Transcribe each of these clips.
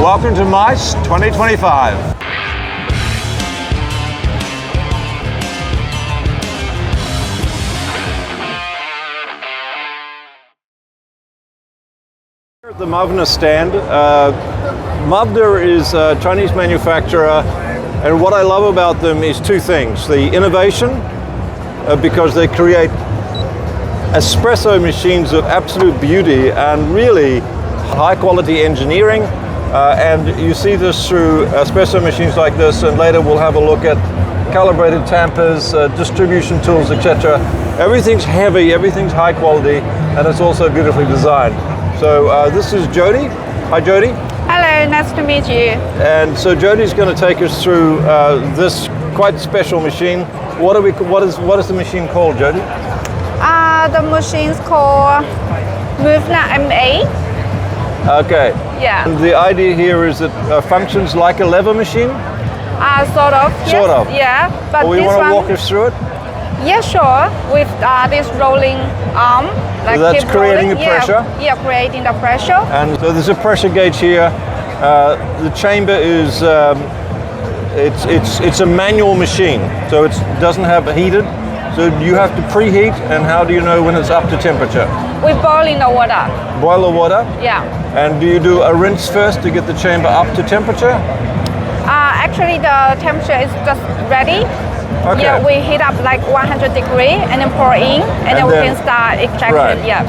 Welcome to Mach 2025. Here at the Muvna stand, Muvna is a Chinese manufacturer, and what I love about them is two things. The innovation, because they create espresso machines of absolute beauty and really high quality engineering, and you see this through espresso machines like this, and later we'll have a look at calibrated tampers, distribution tools, etc. Everything's heavy, everything's high quality, and it's also beautifully designed. So this is Jody. Hi Jody. Hello, nice to meet you. And so Jody's going to take us through this quite special machine. What is the machine called, Jody? The machine's called Muvna Mach. Okay. Yeah. And the idea here is it functions like a lever machine? Sort of. Yes. Sort of. Yeah. But Well, this you want one, to walk us through it? Yeah, sure. With this rolling arm, like So that's keep creating rolling. the pressure? Yeah, creating the pressure. And so there's a pressure gauge here. The chamber is it's a manual machine, so it doesn't have heated. So you have to preheat, and how do you know when it's up to temperature? We boiling the water. Boil the water? Yeah. And do you do a rinse first to get the chamber up to temperature? Actually, the temperature is just ready. Okay. Yeah, we heat up like 100 degrees and then pour in, and then we can start extraction. Right. Yeah.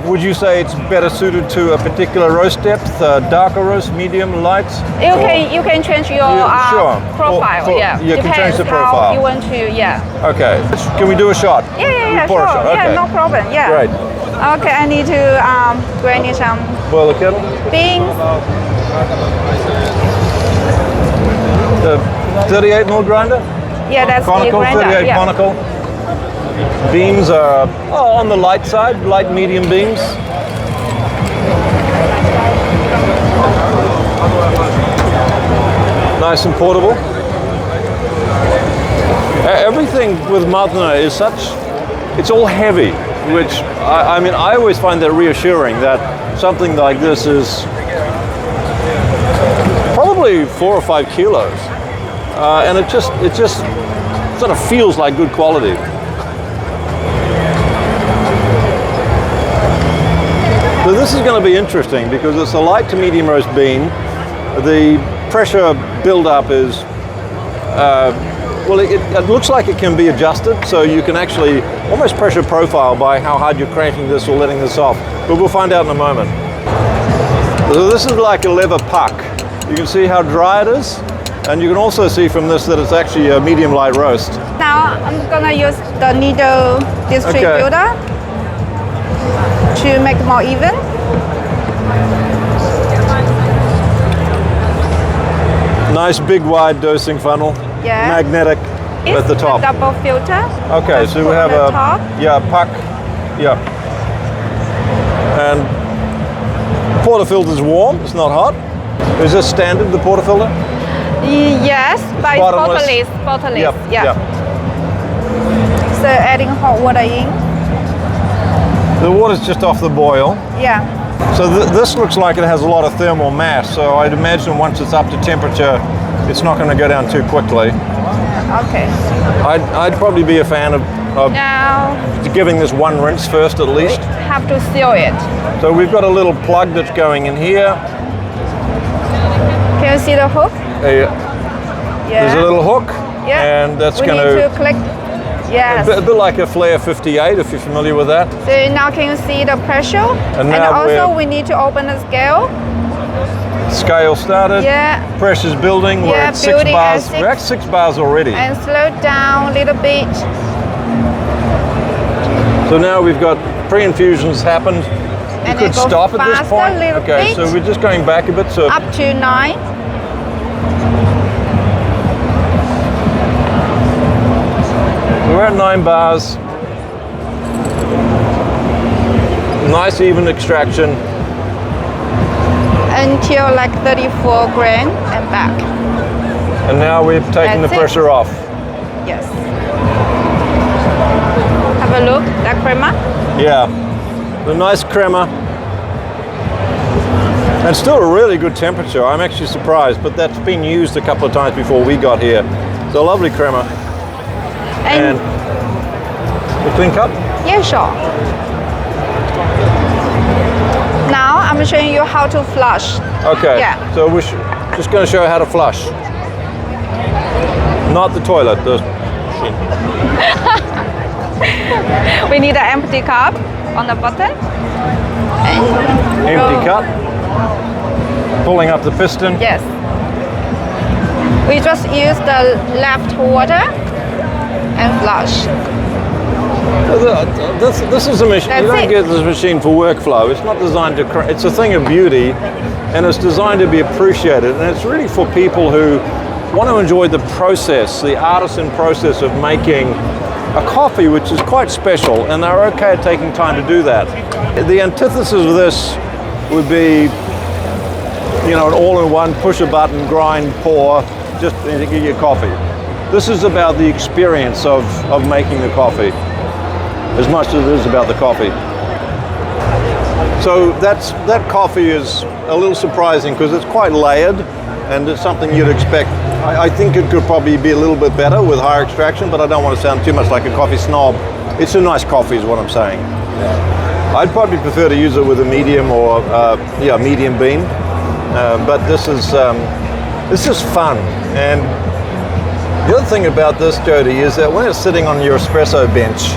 Would you say it's better suited to a particular roast depth, darker roast, medium, light? You can change your Sure. profile. Yeah. You can change the Depends profile. how you want to. Yeah. Okay. Can we do a shot? Yeah. Pour Sure. a shot. Okay. Yeah, no problem. Yeah. Great. Okay, I need to grind some Boil the kettle. beans. The 38 mil grinder? Yeah, that's the Conical, grinder. 38 Yeah. conical. Beams are on the light side, light medium beams. Nice and portable. Everything with Muvna is it's all heavy, which I mean, I always find that reassuring that something like this is probably 4 or 5 kilos. And it just sort of feels like good quality. So this is going to be interesting because it's a light to medium roast bean. The pressure build-up is, well, it looks like it can be adjusted, so you can actually almost pressure profile by how hard you're cranking this or letting this off. But we'll find out in a moment. So this is like a lever puck. You can see how dry it is. And you can also see from this that it's actually a medium light roast. Now I'm gonna use the needle distributor to make more even. Nice big wide dosing funnel. Yeah. Magnetic It's at the top. a double filter. Okay, Just so we put have the a top. puck. Yeah. And portafilter's warm, it's not hot. Is this standard, the portafilter? Yes, but it's bottomless. Yep. Yeah. So adding hot water in. The water's just off the boil. Yeah. So this looks like it has a lot of thermal mass, so I'd imagine once it's up to temperature, it's not going to go down too quickly. Okay. I'd probably be a fan of Now giving this one rinse first at least. have to seal it. So we've got a little plug that's going in here. Can you see the hook? Yeah. Yeah. There's a little hook, Yeah. and that's we going need to click. Yes. a bit like a Flare 58, if you're familiar with that. So now can you see the pressure? And And now also we need to open the scale. Scale started. Yeah. Pressure's building. We're Yeah, at 6 building at bars. 6. We're at 6 bars already. And slow down a little bit. So now we've got pre-infusions happened. You And could then go stop at this faster point. a little Okay, bit. so we're just going back a bit. So Up to 9. we're at 9 bars. Nice even extraction. Until like 34 gram and back. And now we've taken the That's it. pressure off. Yes. Have a look, that crema. Yeah, the nice crema. And still a really good temperature. I'm actually surprised, but that's been used a couple of times before we got here. It's a lovely crema. And the clean cup? Yeah, sure. Now I'm showing you how to flush. Okay. Yeah. So we're just going to show you how to flush. Not the toilet, the machine. We need an empty cup on the bottom. Empty cup. Pulling up the piston. Yes. We just use the left water and flush. This is a machine. That's You don't it. get this machine for workflow. It's not designed to. It's a thing of beauty, and it's designed to be appreciated. And it's really for people who want to enjoy the process, the artisan process of making a coffee, which is quite special, and they're okay at taking time to do that. The antithesis of this would be, you know, an all-in-one, push a button, grind, pour, just to get your coffee. This is about the experience of making the coffee, as much as it is about the coffee. So that coffee is a little surprising because it's quite layered, and it's something you'd expect. I think it could probably be a little bit better with higher extraction, but I don't want to sound too much like a coffee snob. It's a nice coffee is what I'm saying. I'd probably prefer to use it with a medium or medium bean, but this is fun. And the other thing about this, Jody, is that when it's sitting on your espresso bench,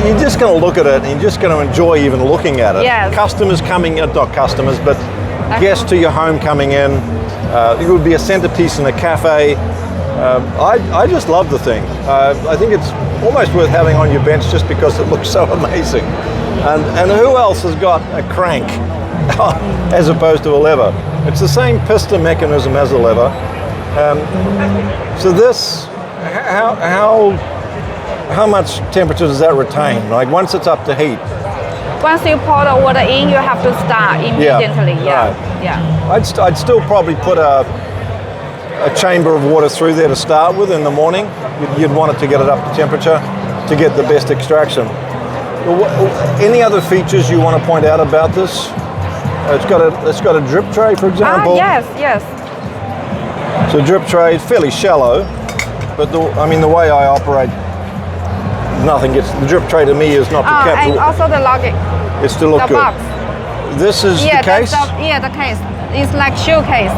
you're just going to look at it and you're just going to enjoy even looking at it. Yes. Customers coming, not customers, but guests to your home coming in. It would be a centerpiece in a cafe. I just love the thing. I think it's almost worth having on your bench just because it looks so amazing. And who else has got a crank as opposed to a lever? It's the same piston mechanism as a lever. So this, how much temperature does that retain? Like once it's up to heat? Once you pour the water in, you have to start immediately. Yeah. Right. Yeah. I'd still probably put a chamber of water through there to start with in the morning. You'd want it to get it up to temperature to get the best extraction. Any other features you want to point out about this? It's got a drip tray, for example. Yes. So drip tray is fairly shallow, but the way I operate, nothing gets the drip tray to me is not to capture. And also the login. It's to look the good. box. This is the case. The case. It's like showcase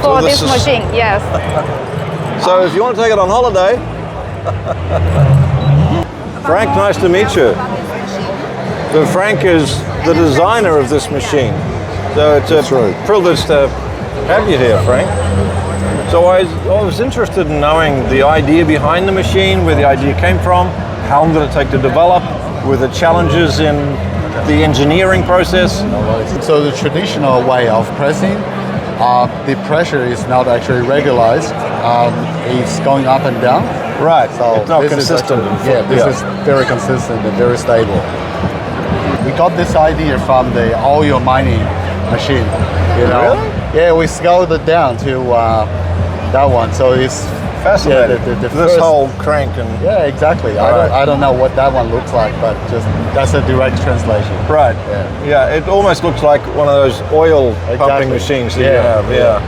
for So this machine. Yes. So if you want to take it on holiday, Frank, nice to meet you. So Frank is the designer of this machine. So it's a privilege to have you here, Frank. So I was interested in knowing the idea behind the machine, where the idea came from, how long did it take to develop, were the challenges in the engineering process? So the traditional way of pressing, the pressure is not actually regularized. It's going up and down. Right, So it's not this consistent. This is very consistent and very stable. We got this idea from the oil mining machine. You know? Really? Yeah, we scaled it down to that one. So it's Fascinating. the This first- whole crank and Yeah, exactly. Right. I don't know what that one looks like, but just that's a direct translation. right. Yeah, it almost looks like one of those oil pumping Exactly. machines that you Yeah, have. Yeah.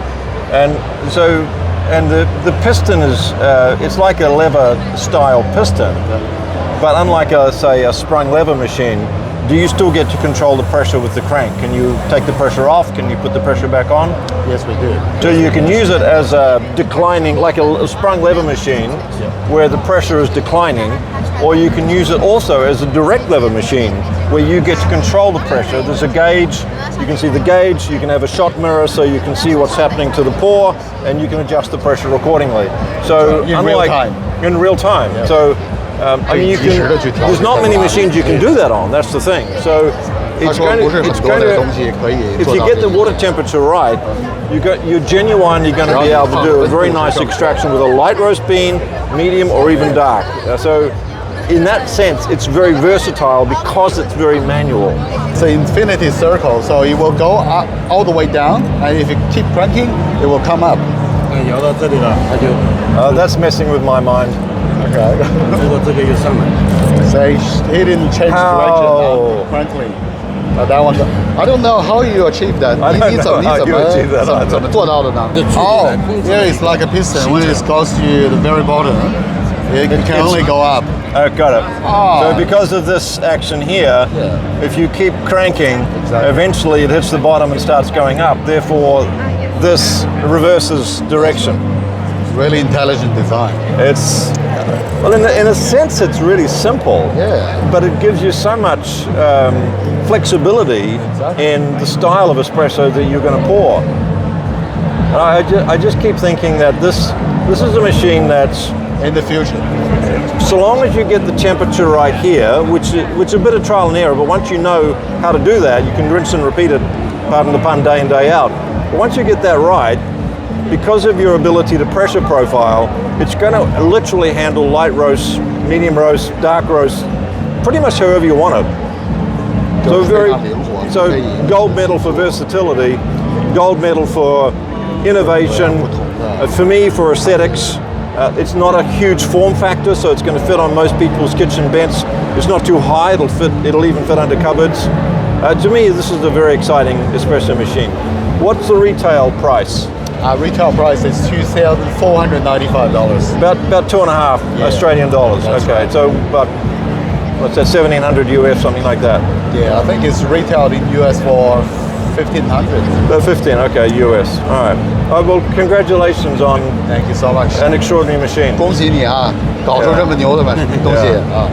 And so, and the piston is it's like a lever style piston, but unlike a sprung lever machine, do you still get to control the pressure with the crank? Can you take the pressure off? Can you put the pressure back on? Yes, we do. So you can use it as a declining, like a sprung lever machine, where the pressure is declining, or you can use it also as a direct lever machine, where you get to control the pressure. There's a gauge, you can see the gauge, you can have a shot mirror so you can see what's happening to the pour, and you can adjust the pressure accordingly. So In real time. In real time. Yeah. So there's not many machines you can do that on, that's the thing. So it's going to, if you get the water temperature right, you're genuinely going to be able to do a very nice extraction with a light roast bean, medium, or even dark. So in that sense, it's very versatile because it's very manual. It's an infinity circle, so it will go up, all the way down, and if you keep cranking, it will come up. That's messing with my mind. Okay. So he didn't change How? direction now, currently. But that one, I don't know how you achieve that. I don't know how you achieve that either. 怎么做到的呢? Oh, here is like a piston. When it goes to the very bottom, it can only go up. Oh, got it. Ah. So because of this action here, Yeah. if you keep cranking, Exactly. eventually it hits the bottom and starts going up. Therefore, this reverses direction. Really intelligent design. It's, well, in a sense, it's really simple. Yeah. But it gives you so much flexibility Exactly. in the style of espresso that you're going to pour. I just keep thinking that this is a machine that's, In the future. so long as you get the temperature right here, which is a bit of trial and error, but once you know how to do that, you can rinse and repeat it, pardon the pun, day in, day out. But once you get that right, because of your ability to pressure profile, it's going to literally handle light roast, medium roast, dark roast, pretty much however you want it. So gold medal for versatility, gold medal for innovation, for me for aesthetics. It's not a huge form factor, so it's going to fit on most people's kitchen bench. It's not too high, it'll even fit under cupboards. To me, this is a very exciting espresso machine. What's the retail price? Retail price is $2,495. About 2.5 Australian dollars. That's Okay, right. so about, what's that, 1,700 US, something like that. Yeah, I think it's retailed in US for 1,500. 15, okay, US. All right. Well, congratulations on Thank you so much. an extraordinary machine. 恭喜你啊，搞出这么牛的东西啊！